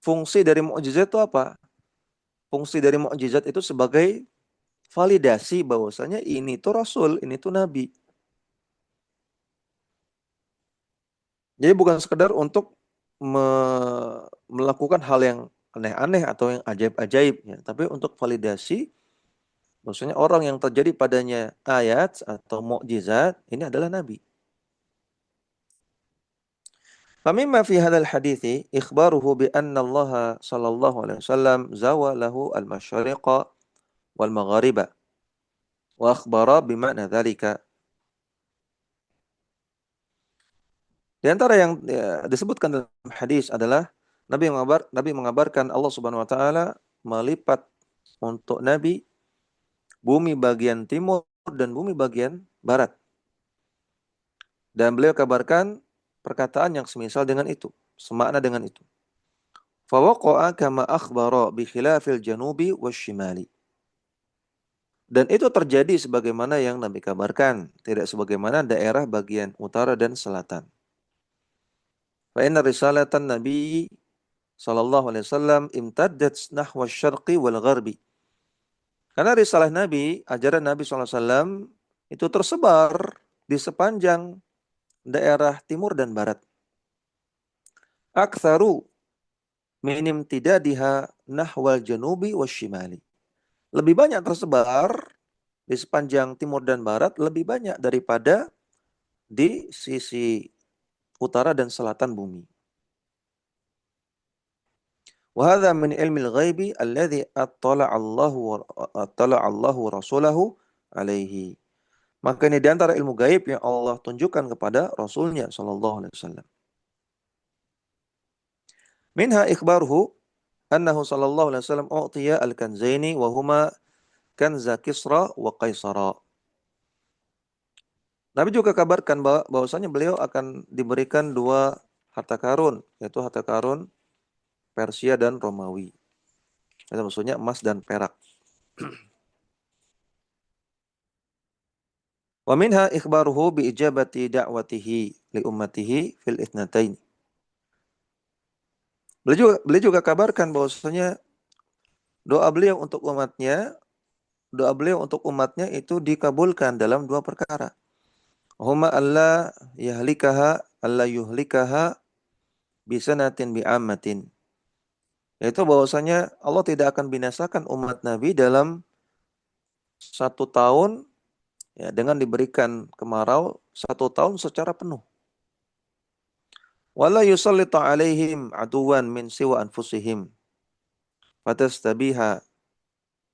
fungsi dari mukjizat itu apa? Fungsi dari mukjizat itu sebagai validasi bahwasanya ini tuh rasul, ini tuh nabi. Jadi bukan sekedar untuk melakukan hal yang aneh-aneh atau yang ajaib-ajaib, ya, tapi untuk validasi maksudnya orang yang terjadi padanya ayat atau mukjizat ini adalah nabi. Famimma fi hadzal hadithi ikhbaruhu bi anna Allah sallallahu alaihi wasallam zawalahu al-masyariqa wal maghariba wa akhbara bima'na dzalika. Di antara yang disebutkan dalam hadis adalah Nabi mengabarkan Allah Subhanahu wa taala melipat untuk Nabi bumi bagian timur dan bumi bagian barat. Dan beliau kabarkan perkataan yang semisal dengan itu, semakna dengan itu. Fawaqa'a kama akhbara bi khilafil janubi wasyimali. Dan itu terjadi sebagaimana yang Nabi kabarkan, tidak sebagaimana daerah bagian utara dan selatan. Fa inna risalatan Nabi sallallahu alaihi wasallam imtaddat nahwa syarqi wal gharbi. Karena risalah Nabi, ajaran Nabi sallallahu alaihi wasallam itu tersebar di sepanjang daerah timur dan barat. Aktsaru min imtidadiha nahwal janubi wasyimali. Lebih banyak tersebar di sepanjang timur dan barat, lebih banyak daripada di sisi utara dan selatan bumi. Wa hadza min ilmil ghaibi alladhi attala Allahu rasulahu alaihi. Maka ini di antara ilmu gaib yang Allah tunjukkan kepada Rasulnya sallallahu alaihi wasallam. Minha ikhbaruhu annahu sallallahu alaihi wasallam u'tiya al-kanzaini wa huma kanza Kisra wa Qaisara. Nabi juga kabarkan bahwasanya beliau akan diberikan dua harta karun, yaitu harta karun Persia dan Romawi. Itu maksudnya emas dan perak. Wa minha ikhbaruhu bi ijabati da'watihi li ummatihi fil itsnatain. Beliau juga kabarkan bahwasanya doa beliau untuk umatnya itu dikabulkan dalam dua perkara. Huma alla yuhlikaha bisanatin bi'ammatin. Yaitu bahwasanya Allah tidak akan binasakan umat Nabi dalam 1 tahun ya, dengan diberikan kemarau 1 tahun secara penuh. Wala yusallitu alaihim aduwan min siwa anfusihim fatastabiha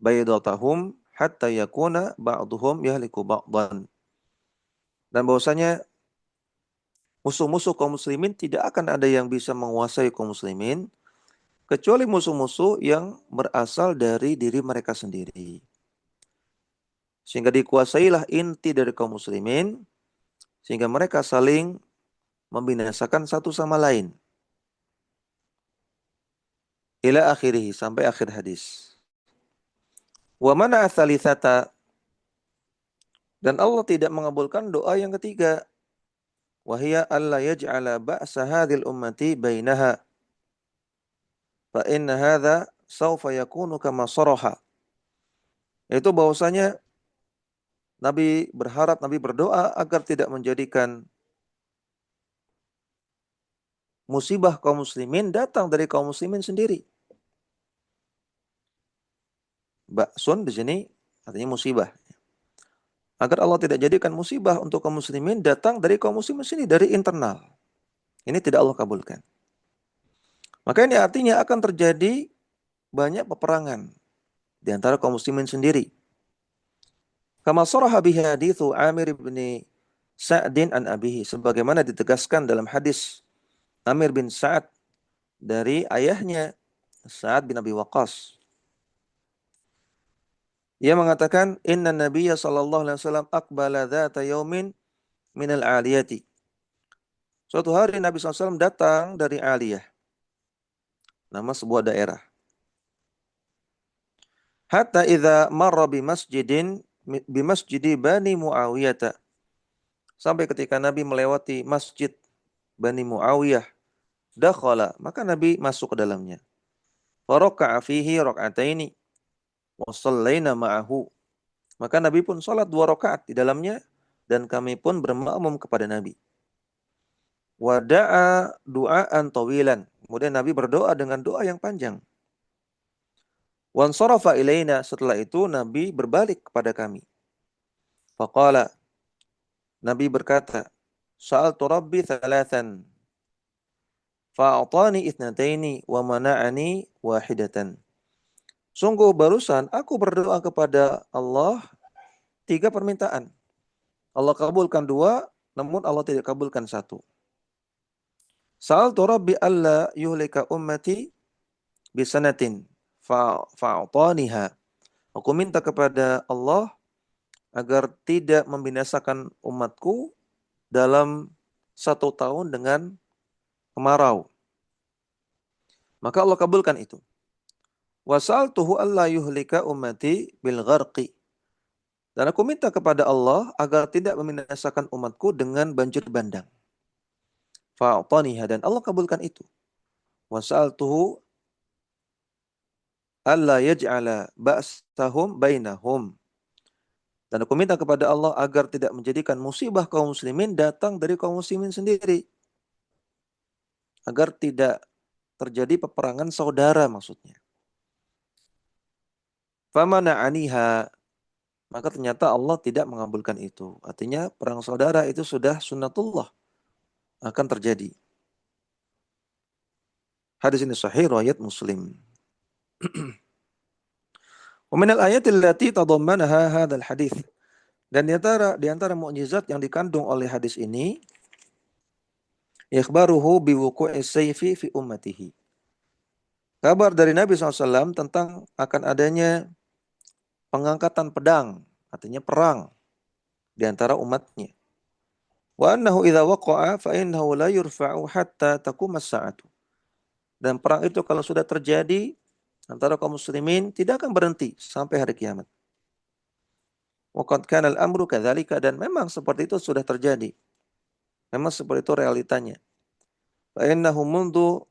baydatahum hatta yakuna ba'duhum yahliku ba'dan. Dan bahwasanya musuh-musuh kaum muslimin tidak akan ada yang bisa menguasai kaum muslimin kecuali musuh-musuh yang berasal dari diri mereka sendiri. Sehingga dikuasailah inti dari kaum muslimin, sehingga mereka saling membinasakan satu sama lain. Ila akhirih, sampai akhir hadis. Wa mana tsalitsata, dan Allah tidak mengabulkan doa yang ketiga. Wa hiya alla yaj'ala ba'sa hadhil ummati bainaha. Fa inna hadza sawfa yakunu kama saraha. Yaitu bahwasanya Nabi berdoa agar tidak menjadikan musibah kaum muslimin datang dari kaum muslimin sendiri. Ba'sun di sini artinya musibah. Agar Allah tidak jadikan musibah untuk kaum muslimin datang dari kaum muslimin sendiri, dari internal. Ini tidak Allah kabulkan. Maka ini artinya akan terjadi banyak peperangan di antara kaum muslimin sendiri. Kama saraha bihi hadithu Amir bin Sa'din an abihi, sebagaimana ditegaskan dalam hadis Amir bin Sa'ad dari ayahnya Sa'ad bin Abi Waqqas. Ia mengatakan, inna nabiyya sallallahu alaihi wasallam aqbala dhata yaumin minal aliyati. Suatu hari Nabi SAW datang dari Aliyah, nama sebuah daerah. Hatta idza marra bimasjidi Bani Muawiyah. Sampai ketika Nabi melewati masjid Bani Muawiyah, dakhala, maka Nabi masuk ke dalamnya. Wa raka'a fihi raka'ataini wa shallaina ma'ahu. Maka Nabi pun salat 2 rakaat di dalamnya dan kami pun bermakmum kepada Nabi. Wa da'a du'aan tawilan. Kemudian Nabi berdoa dengan doa yang panjang. Wan sarafa ilaina, setelah itu Nabi berbalik kepada kami. Faqala, Nabi berkata, sa'altu rabbi thalathan. fa'atani ithnataini wa mana'ani wahidatan. Sungguh barusan aku berdoa kepada Allah 3 permintaan. Allah kabulkan 2, namun Allah tidak kabulkan 1. Sa'altu Rabbi alla yuhlika ummati bisanatin fa'ataniha. Aku minta kepada Allah agar tidak membinasakan umatku dalam 1 tahun dengan kemarau. Maka Allah kabulkan itu. Wasaltuhu alla yuhlika ummati bil gharqi. Dan aku minta kepada Allah agar tidak membinasakan umatku dengan banjir bandang. Fa'ataniha, dan Allah kabulkan itu. Wasaltuhu alla yaj'ala ba'sahum bainahum. Dan aku minta kepada Allah agar tidak menjadikan musibah kaum muslimin datang dari kaum muslimin sendiri. Agar tidak terjadi peperangan saudara maksudnya. Famana'aniha, maka ternyata Allah tidak mengabulkan itu. Artinya perang saudara itu sudah sunnatullah akan terjadi. Hadis ini sahih riwayat Muslim. Wa minal ayatil lati tadammanaha hadzal hadis. Dan di antara mukjizat yang dikandung oleh hadis ini, ikhbaruhu biwuqu'is sayfi fi ummatihi. Kabar dari Nabi SAW tentang akan adanya pengangkatan pedang, artinya perang di antara umatnya. Wa annahu idza waqa'a fa innahu la yurfa'u hatta taqumas sa'atu. Dan perang itu kalau sudah terjadi antara kaum muslimin tidak akan berhenti sampai hari kiamat. Wa qad kana al-amru kadzalika, dan memang seperti itu sudah terjadi. Memang seperti itu realitanya. Fa innahu mundu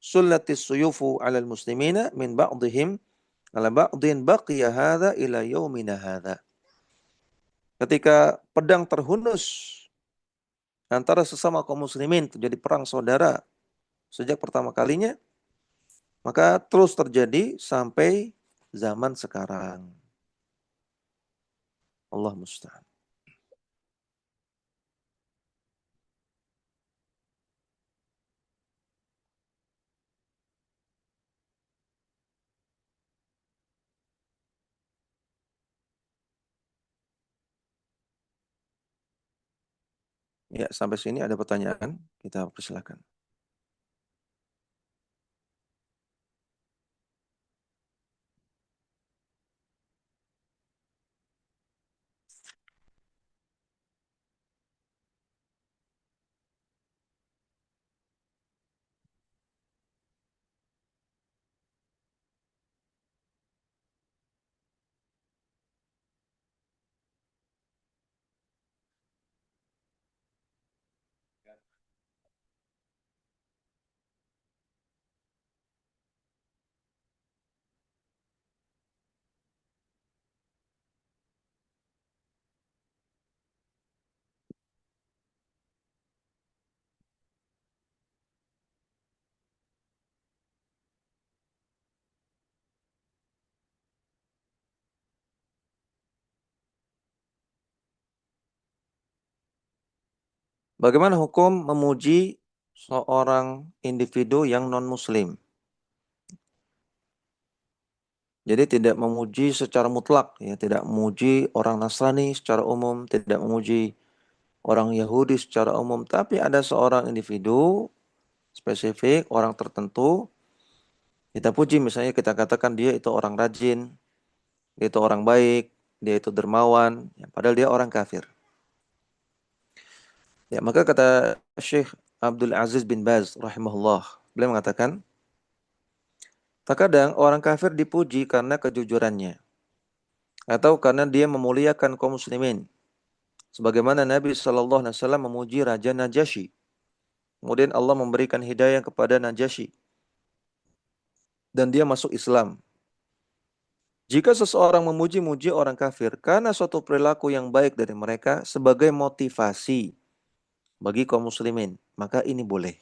sullatis suyufu 'alal muslimina min ba'dihim 'ala ba'din baqiya hadza ila yaumina hadza. Ketika pedang terhunus antara sesama kaum muslimin, terjadi perang saudara sejak pertama kalinya, maka terus terjadi sampai zaman sekarang. Allah musta'an. Ya, sampai sini ada pertanyaan, kita persilakan. Bagaimana hukum memuji seorang individu yang non-muslim? Jadi tidak memuji secara mutlak, ya, tidak memuji orang Nasrani secara umum, tidak memuji orang Yahudi secara umum, tapi ada seorang individu spesifik, orang tertentu, kita puji, misalnya kita katakan dia itu orang rajin, dia itu orang baik, dia itu dermawan, ya, padahal dia orang kafir. Ya, maka kata Syekh Abdul Aziz bin Baz rahimahullah, beliau mengatakan, terkadang orang kafir dipuji karena kejujurannya atau karena dia memuliakan kaum muslimin. Sebagaimana Nabi SAW memuji Raja Najasyi. Kemudian Allah memberikan hidayah kepada Najasyi dan dia masuk Islam. Jika seseorang memuji-muji orang kafir karena suatu perilaku yang baik dari mereka sebagai motivasi bagi kaum muslimin, maka ini boleh.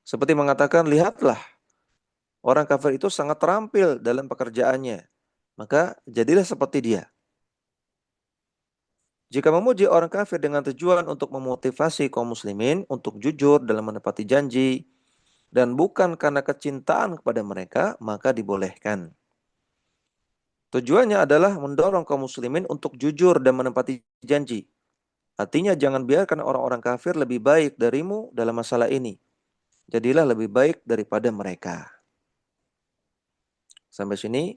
Seperti mengatakan, lihatlah, orang kafir itu sangat terampil dalam pekerjaannya, maka jadilah seperti dia. Jika memuji orang kafir dengan tujuan untuk memotivasi kaum muslimin untuk jujur dalam menepati janji dan bukan karena kecintaan kepada mereka, maka dibolehkan. Tujuannya adalah mendorong kaum muslimin untuk jujur dan menepati janji. Artinya jangan biarkan orang-orang kafir lebih baik darimu dalam masalah ini. Jadilah lebih baik daripada mereka. Sampai sini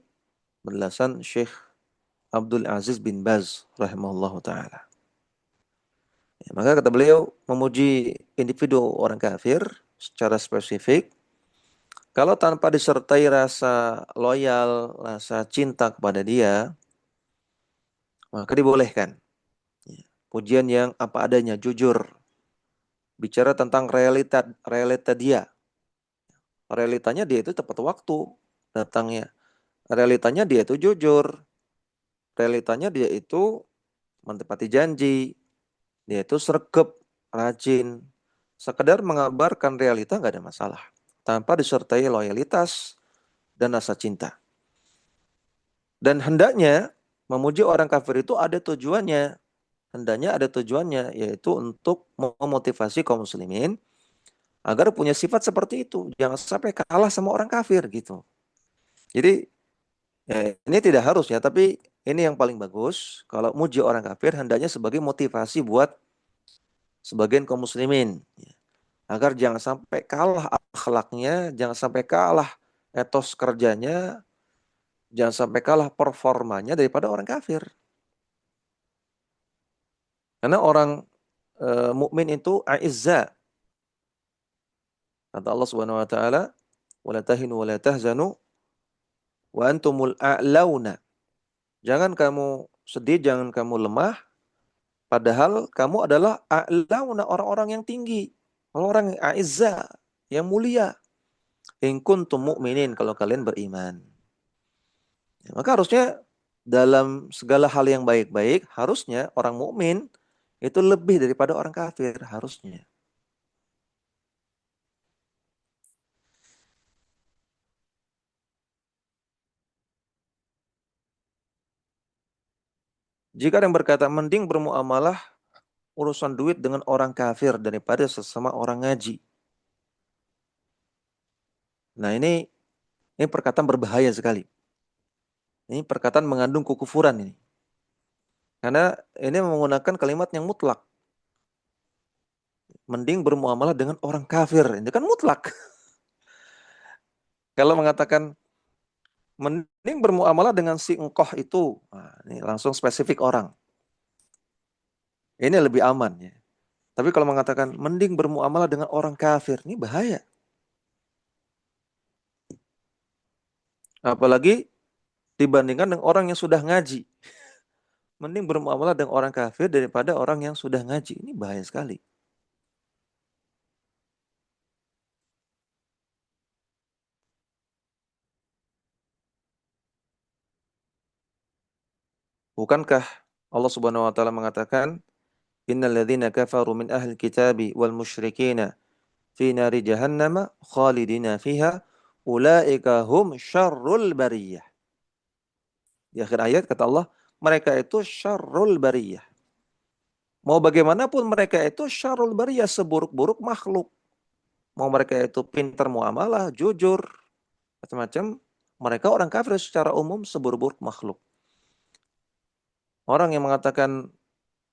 penjelasan Syekh Abdul Aziz bin Baz rahimahullah ta'ala. Ya, maka kata beliau, memuji individu orang kafir secara spesifik, kalau tanpa disertai rasa loyal, rasa cinta kepada dia, maka dibolehkan. Ya, pujian yang apa adanya, jujur. Bicara tentang realita dia. Realitanya dia itu tepat waktu datangnya. Realitanya dia itu jujur. Realitanya dia itu menepati janji. Dia itu sregep, rajin. Sekedar mengabarkan realita nggak ada masalah. Tanpa disertai loyalitas dan rasa cinta. Dan hendaknya memuji orang kafir itu ada tujuannya. Hendaknya ada tujuannya, yaitu untuk memotivasi kaum muslimin agar punya sifat seperti itu. Jangan sampai kalah sama orang kafir gitu. Jadi ya, ini tidak harus ya, tapi ini yang paling bagus. Kalau muji orang kafir hendaknya sebagai motivasi buat sebagian kaum muslimin. Agar jangan sampai kalah akhlaknya, jangan sampai kalah etos kerjanya, jangan sampai kalah performanya daripada orang kafir. Karena orang mukmin itu aizza. Kata Allah Subhanahu wa taala, "Wala tahinu wala tahzanu wa antumul a'launa." Jangan kamu sedih, jangan kamu lemah, padahal kamu adalah a'launa, orang-orang yang tinggi, orang-orang yang aizza, yang mulia. In kuntum mu'minin, kalau kalian beriman. Ya, maka harusnya dalam segala hal yang baik-baik, harusnya orang mukmin itu lebih daripada orang kafir, harusnya. Jika ada yang berkata, mending bermuamalah urusan duit dengan orang kafir daripada sesama orang ngaji. Nah ini perkataan berbahaya sekali. Ini perkataan mengandung kekufuran ini. Karena ini menggunakan kalimat yang mutlak. Mending bermuamalah dengan orang kafir. Ini kan mutlak. Kalau mengatakan mending bermuamalah dengan si engkoh itu. Nah, ini langsung spesifik orang. Ini lebih aman ya. Tapi kalau mengatakan mending bermuamalah dengan orang kafir, ini bahaya. Apalagi dibandingkan dengan orang yang sudah ngaji. Mending bermuamalah dengan orang kafir daripada orang yang sudah ngaji. Ini bahaya sekali. Bukankah Allah Subhanahu wa taala mengatakan, "Innal ladzina kafaru min ahli kitabi wal musyrikina fi nari jahannama khalidina fiha ulaika hum syarrul bariyah." Di akhir ayat kata Allah, mereka itu syarrul bariyah. Mau bagaimanapun mereka itu syarrul bariyah, seburuk-buruk makhluk. Mau mereka itu pintar muamalah, jujur, macam-macam, mereka orang kafir secara umum seburuk-buruk makhluk. Orang yang mengatakan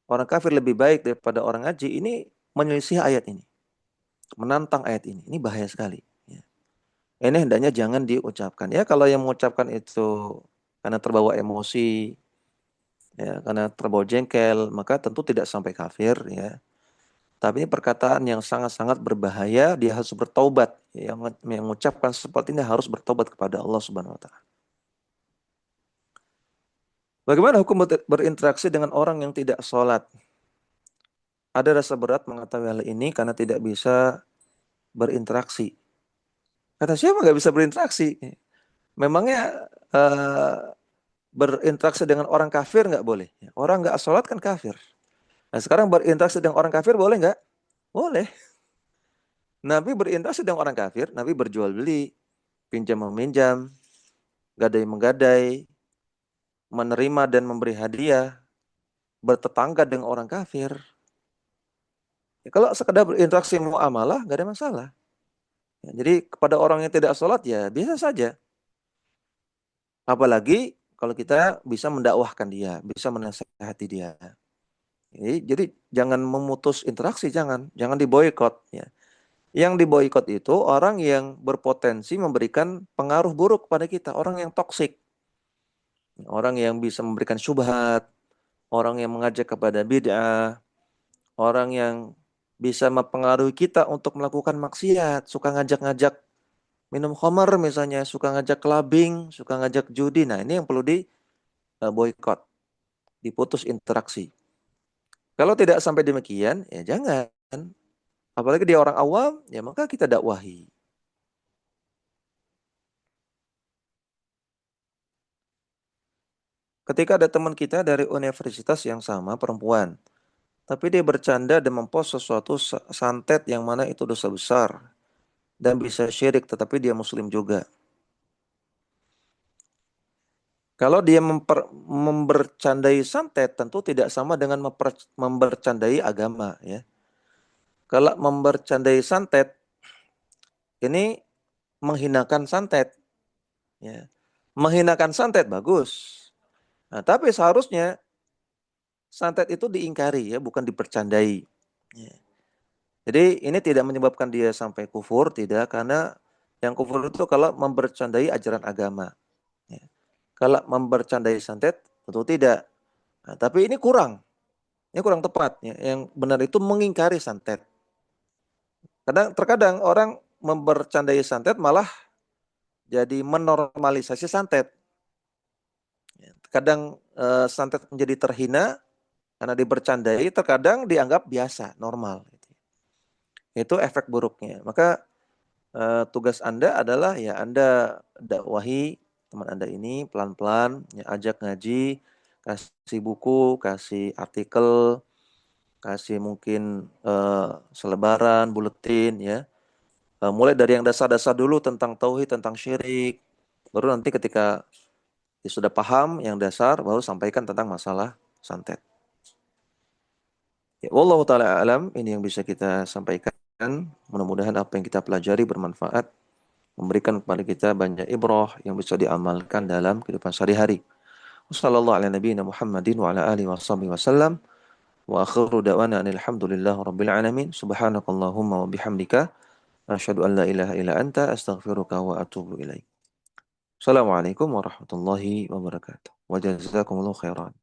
orang kafir lebih baik daripada orang ngaji, ini menyelisih ayat ini. Menantang ayat ini. Ini bahaya sekali. Ya. Ini hendaknya jangan diucapkan. Ya kalau yang mengucapkan itu karena terbawa emosi, ya, karena terbawa jengkel, maka tentu tidak sampai kafir. Ya. Tapi ini perkataan yang sangat-sangat berbahaya. Dia harus bertaubat. Yang mengucapkan seperti ini harus bertaubat kepada Allah Subhanahu Wa Taala. Bagaimana hukum berinteraksi dengan orang yang tidak sholat? Ada rasa berat mengetahui hal ini karena tidak bisa berinteraksi. Kata siapa nggak bisa berinteraksi? Memangnya berinteraksi dengan orang kafir nggak boleh? Orang nggak sholat kan kafir. Nah sekarang berinteraksi dengan orang kafir boleh nggak? Boleh. Nabi berinteraksi dengan orang kafir, Nabi berjual beli, pinjam meminjam, gadai menggadai, menerima dan memberi hadiah. bertetangga dengan orang kafir. Ya, kalau sekedar berinteraksi muamalah, nggak ada masalah. Ya, jadi kepada orang yang tidak sholat ya biasa saja. Apalagi kalau kita bisa mendakwahkan dia, bisa menasihati dia. Jadi jangan memutus interaksi, jangan diboikot. Ya. Yang diboikot itu orang yang berpotensi memberikan pengaruh buruk kepada kita, orang yang toksik, orang yang bisa memberikan syubhat, orang yang mengajak kepada bid'ah, orang yang bisa mempengaruhi kita untuk melakukan maksiat, suka ngajak-ngajak minum khamar misalnya, suka ngajak clubbing, suka ngajak judi. Nah, ini yang perlu di boykot, diputus interaksi. Kalau tidak sampai demikian, ya jangan. Apalagi dia orang awam, ya maka kita dakwahi. Ketika ada teman kita dari universitas yang sama, perempuan, tapi dia bercanda dan mempost sesuatu santet yang mana itu dosa besar dan bisa syirik, tetapi dia muslim juga. Kalau dia membercandai santet, tentu tidak sama dengan membercandai agama, ya. Kalau membercandai santet, ini menghinakan santet, ya. Menghinakan santet bagus. Nah, tapi seharusnya santet itu diingkari, ya, bukan dipercandai. Ya. Jadi ini tidak menyebabkan dia sampai kufur, tidak, karena yang kufur itu kalau membercandai ajaran agama. Ya. Kalau membercandai santet, tentu tidak. Nah, tapi ini kurang tepat. Ya. Yang benar itu mengingkari santet. Terkadang orang membercandai santet malah jadi menormalisasi santet. Ya. Kadang santet menjadi terhina karena dibercandai, terkadang dianggap biasa, normal. Itu efek buruknya. Maka tugas Anda adalah ya Anda dakwahi teman Anda ini pelan-pelan, ya, ajak ngaji, kasih buku, kasih artikel, kasih mungkin selebaran, buletin, ya. Mulai dari yang dasar-dasar dulu tentang tauhid, tentang syirik. Baru nanti ketika dia sudah paham yang dasar, baru sampaikan tentang masalah santet. Ya, wallahu taala alam, ini yang bisa kita sampaikan. Mudah-mudahan apa yang kita pelajari bermanfaat, memberikan kepada kita banyak ibrah yang bisa diamalkan dalam kehidupan sehari-hari. Wassallallahu ala nabiyyina Muhammadin wa ala alihi wasallam. Wa akhiru da'wana alhamdulillah rabbil alamin. Subhanakallahumma wa bihamdika asyhadu an la ilaha illa anta astaghfiruka wa atubu ilaik. Assalamualaikum warahmatullahi wabarakatuh. Wa jazakumullahu khairan.